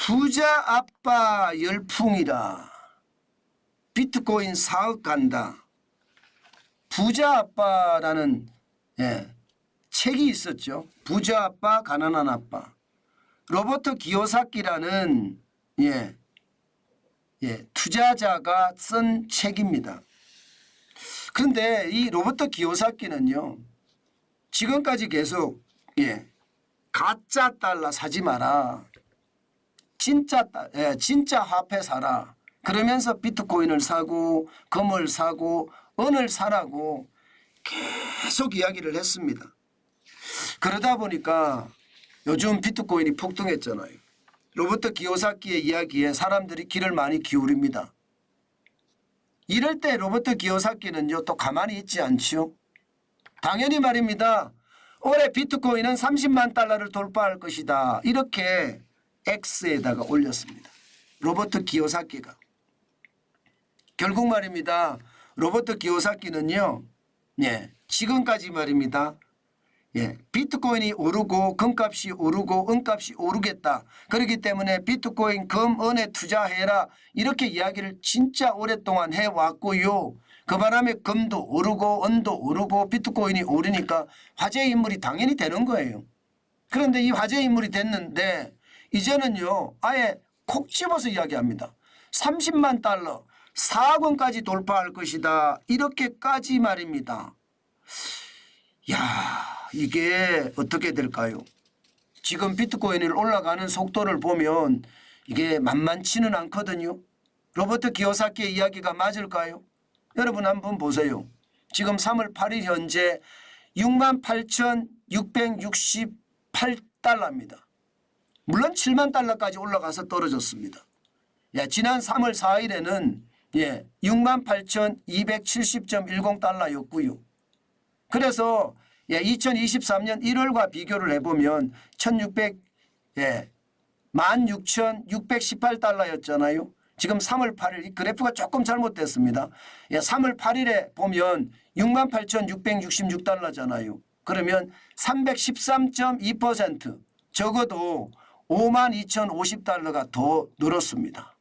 부자 아빠 열풍이라 비트코인 4억 간다. 부자 아빠라는 책이 있었죠. 부자 아빠 가난한 아빠. 로버트 기요사키라는 투자자가 쓴 책입니다. 그런데 이 로버트 기요사키는요. 지금까지 계속 가짜 달러 사지 마라. 진짜 화폐 사라. 그러면서 비트코인을 사고 금을 사고 은을 사라고 계속 이야기를 했습니다. 그러다 보니까 요즘 비트코인이 폭등했잖아요. 로버트 기요사키의 이야기에 사람들이 귀를 많이 기울입니다. 이럴 때 로버트 기요사키는요 또 가만히 있지 않지요. 당연히 말입니다. 올해 비트코인은 30만 달러를 돌파할 것이다. 이렇게 X에다가 올렸습니다. 로버트 기요사키가. 결국 말입니다. 로버트 기요사키는요. 지금까지 말입니다. 비트코인이 오르고 금값이 오르고 은값이 오르겠다. 그렇기 때문에 비트코인 금 은에 투자해라. 이렇게 이야기를 진짜 오랫동안 해왔고요. 그 바람에 금도 오르고 은도 오르고 비트코인이 오르니까 화제 인물이 당연히 되는 거예요. 그런데 이 화제 인물이 됐는데 이제는요. 아예 콕 집어서 이야기합니다. 30만 달러 4억 원까지 돌파할 것이다. 이렇게까지 말입니다. 야, 이게 어떻게 될까요? 지금 비트코인이 올라가는 속도를 보면 이게 만만치는 않거든요. 로버트 기요사키의 이야기가 맞을까요? 여러분 한번 보세요. 지금 3월 8일 현재 68,668달러입니다. 물론 7만 달러까지 올라가서 떨어졌습니다. 지난 3월 4일에는 68,270.10달러였고요. 그래서 2023년 1월과 비교를 해보면 16,618달러였잖아요. 지금 3월 8일 이 그래프가 조금 잘못됐습니다. 3월 8일에 보면 68,666달러잖아요. 그러면 313.2% 적어도 52,050달러가 더 늘었습니다.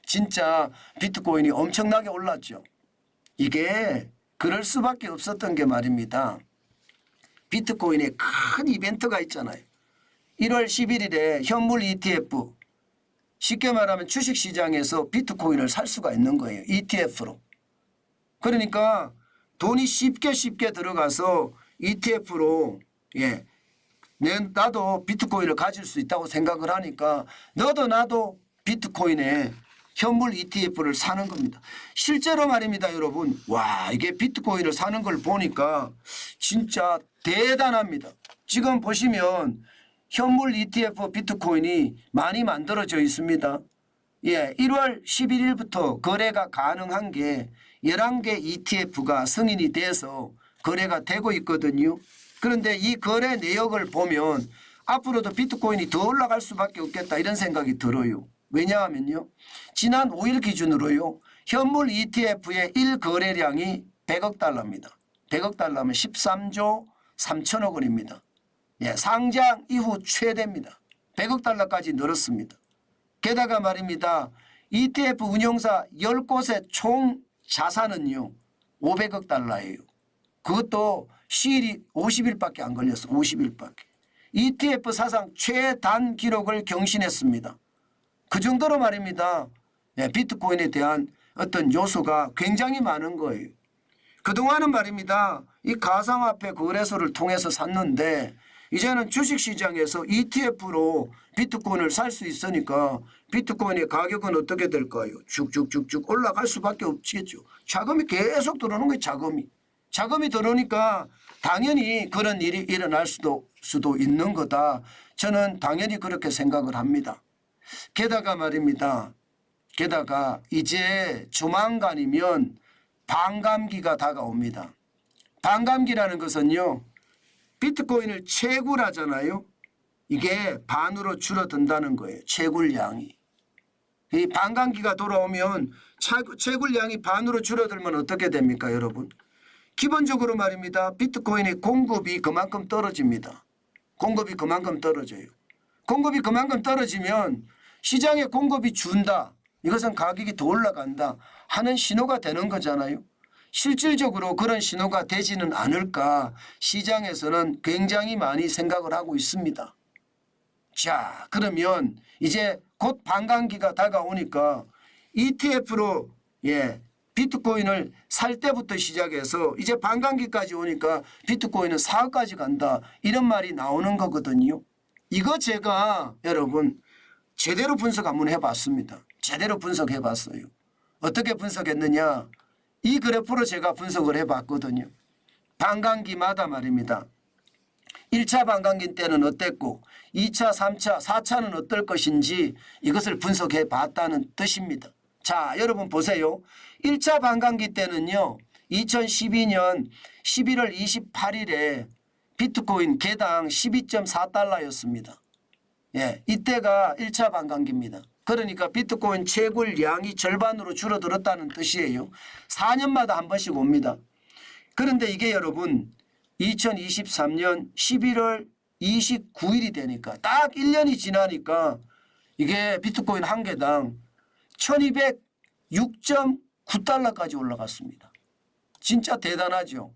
진짜 비트코인이 엄청나게 올랐죠. 이게 그럴 수밖에 없었던 게 말입니다. 비트코인에 큰 이벤트가 있잖아요. 1월 11일에 현물 ETF 쉽게 말하면 주식시장에서 비트코인을 살 수가 있는 거예요. ETF로. 그러니까 돈이 쉽게 들어가서 ETF로 나도 비트코인을 가질 수 있다고 생각을 하니까 너도 나도 비트코인에 현물 ETF를 사는 겁니다. 실제로 말입니다, 여러분. 와, 이게 비트코인을 사는 걸 보니까 진짜 대단합니다. 지금 보시면 현물 ETF 비트코인이 많이 만들어져 있습니다. 1월 11일부터 거래가 가능한 게 11개 ETF가 승인이 돼서 거래가 되고 있거든요. 그런데 이 거래 내역을 보면 앞으로도 비트코인이 더 올라갈 수밖에 없겠다 이런 생각이 들어요. 왜냐하면요. 지난 5일 기준으로요. 현물 ETF의 1거래량이 100억 달러입니다. 100억 달러면 13조 3천억 원입니다. 상장 이후 최대입니다. 100억 달러까지 늘었습니다. 게다가 말입니다. ETF 운용사 10곳의 총 자산은요. 500억 달러예요. 그것도 시일이 50일밖에 안 걸렸어. 50일밖에. ETF 사상 최단 기록을 경신했습니다. 그 정도로 말입니다. 비트코인에 대한 어떤 요소가 굉장히 많은 거예요. 그동안은 말입니다. 이 가상화폐 거래소를 통해서 샀는데 이제는 주식시장에서 ETF로 비트코인을 살 수 있으니까 비트코인의 가격은 어떻게 될까요? 쭉쭉쭉쭉 올라갈 수밖에 없겠죠. 자금이 계속 들어오는 거예요. 자금이 들어오니까 당연히 그런 일이 일어날 수도 있는 거다. 저는 당연히 그렇게 생각을 합니다. 게다가 말입니다. 게다가 이제 조만간이면 반감기가 다가옵니다. 반감기라는 것은요. 비트코인을 채굴하잖아요. 이게 반으로 줄어든다는 거예요. 채굴량이. 이 반감기가 돌아오면 채굴량이 반으로 줄어들면 어떻게 됩니까, 여러분? 기본적으로 말입니다. 비트코인의 공급이 그만큼 떨어집니다. 공급이 그만큼 떨어져요. 공급이 그만큼 떨어지면 시장에 공급이 준다. 이것은 가격이 더 올라간다 하는 신호가 되는 거잖아요. 실질적으로 그런 신호가 되지는 않을까 시장에서는 굉장히 많이 생각을 하고 있습니다. 자, 그러면 이제 곧 반감기가 다가오니까 ETF로 비트코인을 살 때부터 시작해서 이제 반감기까지 오니까 비트코인은 4억까지 간다. 이런 말이 나오는 거거든요. 이거 제가 여러분 제대로 분석 한번 해봤습니다. 제대로 분석해봤어요. 어떻게 분석했느냐. 이 그래프로 제가 분석을 해봤거든요. 반감기마다 말입니다. 1차 반감기 때는 어땠고 2차, 3차, 4차는 어떨 것인지 이것을 분석해 봤다는 뜻입니다. 자, 여러분 보세요. 1차 반감기 때는요. 2012년 11월 28일에 비트코인 개당 12.4달러였습니다. 이때가 1차 반감기입니다. 그러니까 비트코인 채굴량이 절반으로 줄어들었다는 뜻이에요. 4년마다 한 번씩 옵니다. 그런데 이게 여러분 2023년 11월 29일이 되니까 딱 1년이 지나니까 이게 비트코인 한 개당 1206.9달러까지 올라갔습니다. 진짜 대단하죠.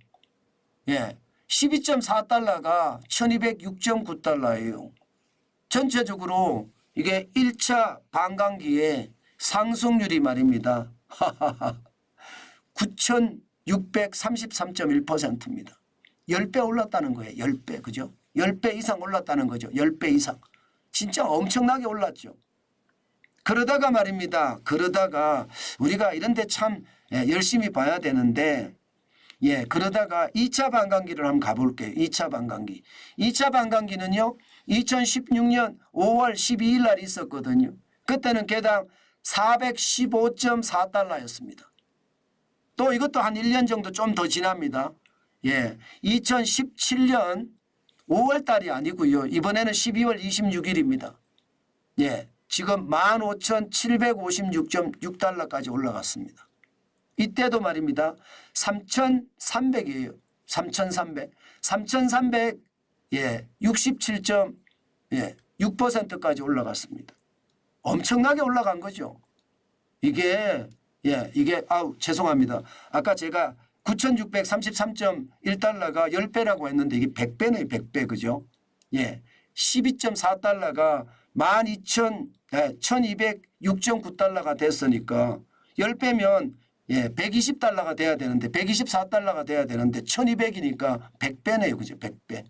12.4달러가 1206.9달러예요. 전체적으로 이게 1차 반감기의 상승률이 말입니다. 9,633.1%입니다. 10배 올랐다는 거예요. 10배. 그죠? 10배 이상 올랐다는 거죠. 10배 이상. 진짜 엄청나게 올랐죠. 그러다가 말입니다. 그러다가 우리가 이런 데 참 열심히 봐야 되는데 그러다가 2차 반감기를 한번 가볼게요. 2차 반감기. 2차 반감기는요. 2016년 5월 12일 날 있었거든요. 그때는 개당 415.4달러였습니다. 또 이것도 한 1년 정도 좀 더 지납니다. 2017년 5월 달이 아니고요. 이번에는 12월 26일입니다. 지금 15,756.6달러까지 올라갔습니다. 이때도 말입니다. 3,300이에요. 3,300. 3,300 67.6%까지 올라갔습니다. 엄청나게 올라간 거죠. 이게 죄송합니다. 아까 제가 9,633.1달러가 10배라고 했는데 이게 100배네요. 100배. 그죠? 12.4달러가 1206.9달러가 됐으니까 10배면 120달러가 돼야 되는데 124달러가 돼야 되는데 1200이니까 100배네요. 그죠? 100배.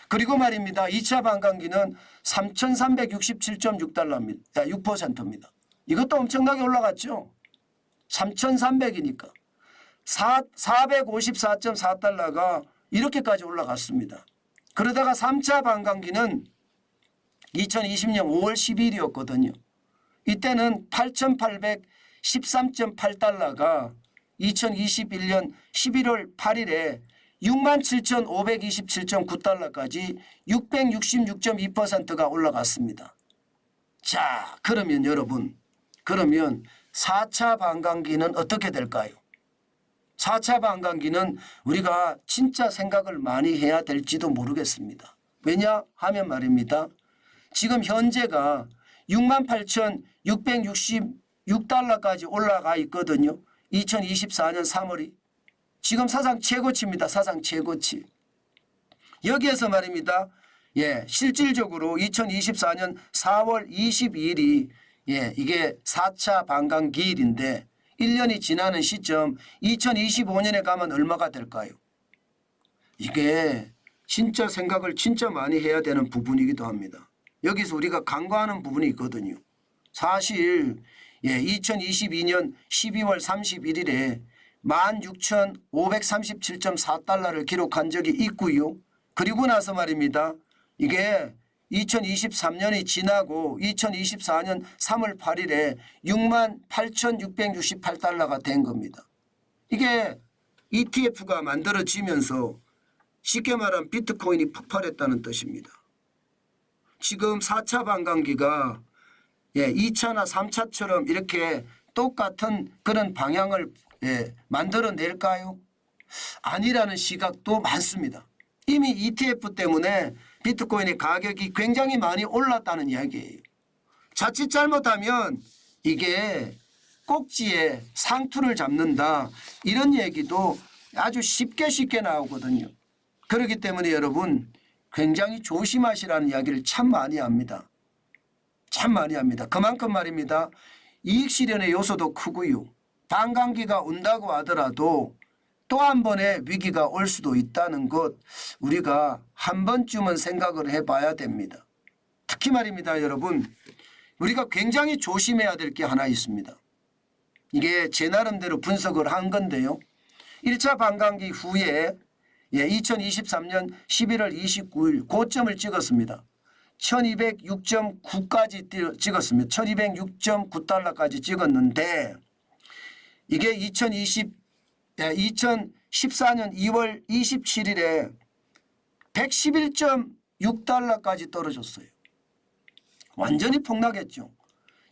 그리고 말입니다. 2차 반감기는 3,367.6달러입니다. 6%입니다. 이것도 엄청나게 올라갔죠. 3,300이니까. 454.4달러가 이렇게까지 올라갔습니다. 그러다가 3차 반감기는 2020년 5월 12일이었거든요. 이때는 8,813.8달러가 2021년 11월 8일에 67,527.9달러까지 666.2%가 올라갔습니다. 자, 그러면 여러분, 4차 반감기는 어떻게 될까요? 4차 반감기는 우리가 진짜 생각을 많이 해야 될지도 모르겠습니다. 왜냐하면 말입니다. 지금 현재가 68,666달러까지 올라가 있거든요. 2024년 3월이. 지금 사상 최고치입니다. 사상 최고치. 여기에서 말입니다. 실질적으로 2024년 4월 22일이 이게 4차 반감기일인데 1년이 지나는 시점 2025년에 가면 얼마가 될까요? 이게 진짜 생각을 진짜 많이 해야 되는 부분이기도 합니다. 여기서 우리가 간과하는 부분이 있거든요. 사실 2022년 12월 31일에 16,537.4달러를 기록한 적이 있고요. 그리고 나서 말입니다. 이게 2023년이 지나고 2024년 3월 8일에 68,668달러가 된 겁니다. 이게 ETF가 만들어지면서 쉽게 말하면 비트코인이 폭발했다는 뜻입니다. 지금 4차 반감기가 2차나 3차처럼 이렇게 똑같은 그런 방향을 만들어낼까요? 아니라는 시각도 많습니다. 이미 ETF 때문에 비트코인의 가격이 굉장히 많이 올랐다는 이야기예요. 자칫 잘못하면 이게 꼭지에 상투를 잡는다 이런 얘기도 아주 쉽게 나오거든요. 그렇기 때문에 여러분 굉장히 조심하시라는 이야기를 참 많이 합니다. 참 많이 합니다. 그만큼 말입니다. 이익 실현의 요소도 크고요. 반감기가 온다고 하더라도 또 한 번의 위기가 올 수도 있다는 것 우리가 한 번쯤은 생각을 해봐야 됩니다. 특히 말입니다. 여러분 우리가 굉장히 조심해야 될 게 하나 있습니다. 이게 제 나름대로 분석을 한 건데요. 1차 반감기 후에 2023년 11월 29일 고점을 찍었습니다. 1206.9까지 찍었습니다. 1206.9달러까지 찍었는데 이게 2014년 2월 27일에 111.6달러까지 떨어졌어요. 완전히 폭락했죠.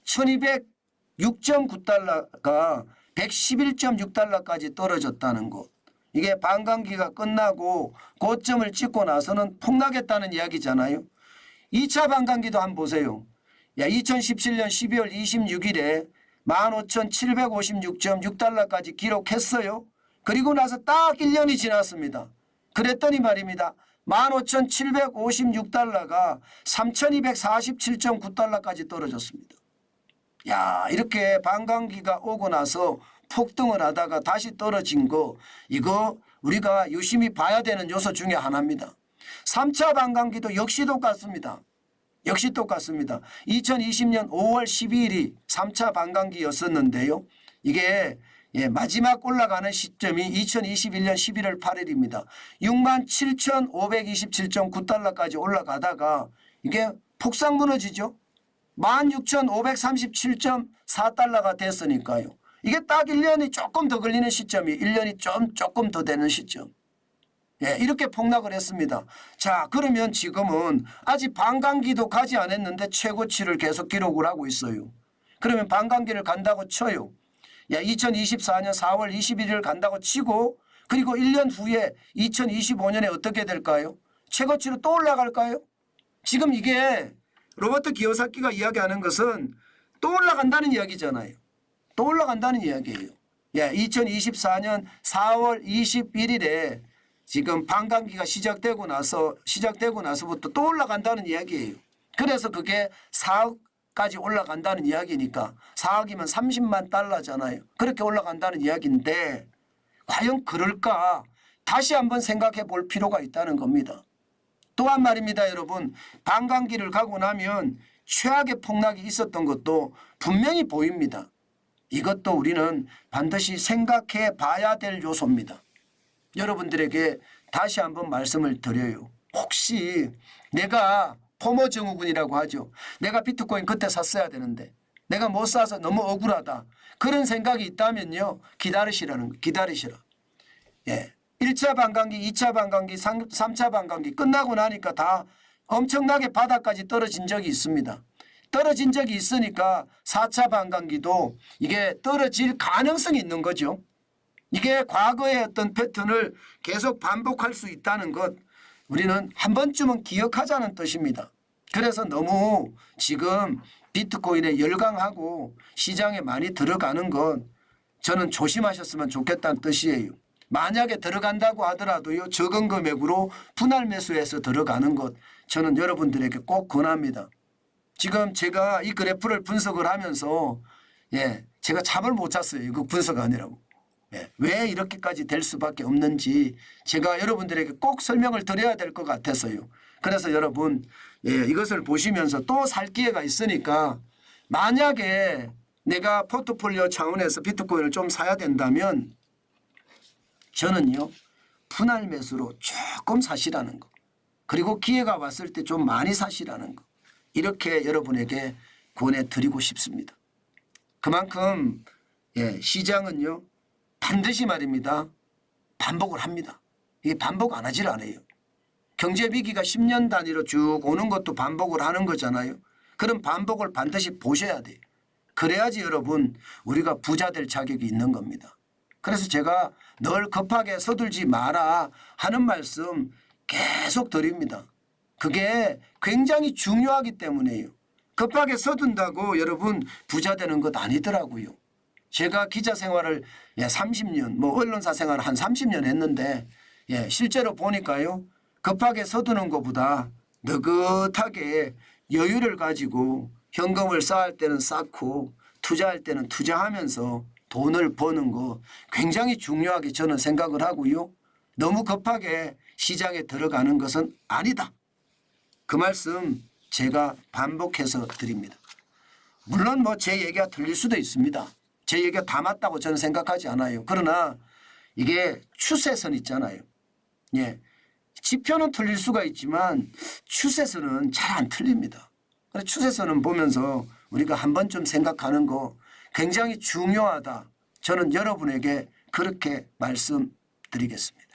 1206.9달러가 111.6달러까지 떨어졌다는 것. 이게 반감기가 끝나고 고점을 찍고 나서는 폭락했다는 이야기잖아요. 2차 반감기도 한번 보세요. 2017년 12월 26일에 15,756.6달러까지 기록했어요. 그리고 나서 딱 1년이 지났습니다. 그랬더니 말입니다. 15,756달러가 3,247.9달러까지 떨어졌습니다. 이렇게 반감기가 오고 나서 폭등을 하다가 다시 떨어진 거 이거 우리가 유심히 봐야 되는 요소 중에 하나입니다. 3차 반감기도 역시 똑같습니다. 2020년 5월 12일이 3차 반감기였었는데요. 이게 마지막 올라가는 시점이 2021년 11월 8일입니다. 67,527.9달러까지 올라가다가 이게 폭삭 무너지죠. 16,537.4달러가 됐으니까요. 이게 딱 1년이 조금 더 걸리는 시점이 1년이 조금 더 되는 시점. 이렇게 폭락을 했습니다. 자, 그러면 지금은 아직 반감기도 가지 않았는데 최고치를 계속 기록을 하고 있어요. 그러면 반감기를 간다고 쳐요. 2024년 4월 21일 간다고 치고 그리고 1년 후에 2025년에 어떻게 될까요? 최고치로 또 올라갈까요? 지금 이게 로버트 기요사키가 이야기하는 것은 또 올라간다는 이야기잖아요. 또 올라간다는 이야기예요. 2024년 4월 21일에 지금 반감기가 시작되고 나서부터 또 올라간다는 이야기예요. 그래서 그게 4억까지 올라간다는 이야기니까 4억이면 30만 달러잖아요. 그렇게 올라간다는 이야기인데 과연 그럴까? 다시 한번 생각해 볼 필요가 있다는 겁니다. 또한 말입니다. 여러분 반감기를 가고 나면 최악의 폭락이 있었던 것도 분명히 보입니다. 이것도 우리는 반드시 생각해 봐야 될 요소입니다. 여러분들에게 다시 한번 말씀을 드려요. 혹시 내가 포모 증후군이라고 하죠. 내가 비트코인 그때 샀어야 되는데 내가 못 사서 너무 억울하다. 그런 생각이 있다면요. 기다리시라. 1차 반감기, 2차 반감기, 3차 반감기 끝나고 나니까 다 엄청나게 바닥까지 떨어진 적이 있습니다. 떨어진 적이 있으니까 4차 반감기도 이게 떨어질 가능성이 있는 거죠. 이게 과거의 어떤 패턴을 계속 반복할 수 있다는 것 우리는 한 번쯤은 기억하자는 뜻입니다. 그래서 너무 지금 비트코인에 열광하고 시장에 많이 들어가는 것 저는 조심하셨으면 좋겠다는 뜻이에요. 만약에 들어간다고 하더라도요. 적은 금액으로 분할 매수해서 들어가는 것 저는 여러분들에게 꼭 권합니다. 지금 제가 이 그래프를 분석을 하면서 제가 잠을 못 잤어요. 이거 분석하느라고. 왜 이렇게까지 될 수밖에 없는지 제가 여러분들에게 꼭 설명을 드려야 될 것 같아서요. 그래서 여러분 이것을 보시면서 또 살 기회가 있으니까 만약에 내가 포트폴리오 차원에서 비트코인을 좀 사야 된다면 저는요. 분할 매수로 조금 사시라는 거. 그리고 기회가 왔을 때 좀 많이 사시라는 거. 이렇게 여러분에게 권해드리고 싶습니다. 그만큼 시장은요. 반드시 말입니다. 반복을 합니다. 이게 반복 안 하질 않아요. 경제 위기가 10년 단위로 쭉 오는 것도 반복을 하는 거잖아요. 그런 반복을 반드시 보셔야 돼요. 그래야지 여러분 우리가 부자 될 자격이 있는 겁니다. 그래서 제가 늘 급하게 서둘지 마라 하는 말씀 계속 드립니다. 그게 굉장히 중요하기 때문에요. 급하게 서둔다고 여러분 부자 되는 것 아니더라고요. 제가 기자 생활을 30년, 뭐 언론사 생활을 한 30년 했는데 실제로 보니까요. 급하게 서두는 것보다 느긋하게 여유를 가지고 현금을 쌓을 때는 쌓고 투자할 때는 투자하면서 돈을 버는 거 굉장히 중요하게 저는 생각을 하고요. 너무 급하게 시장에 들어가는 것은 아니다. 그 말씀 제가 반복해서 드립니다. 물론 뭐 제 얘기가 틀릴 수도 있습니다. 제 얘기가 다 맞다고 저는 생각하지 않아요. 그러나 이게 추세선 있잖아요. 예. 지표는 틀릴 수가 있지만 추세선은 잘 안 틀립니다. 그래서 추세선은 보면서 우리가 한 번쯤 생각하는 거 굉장히 중요하다. 저는 여러분에게 그렇게 말씀드리겠습니다.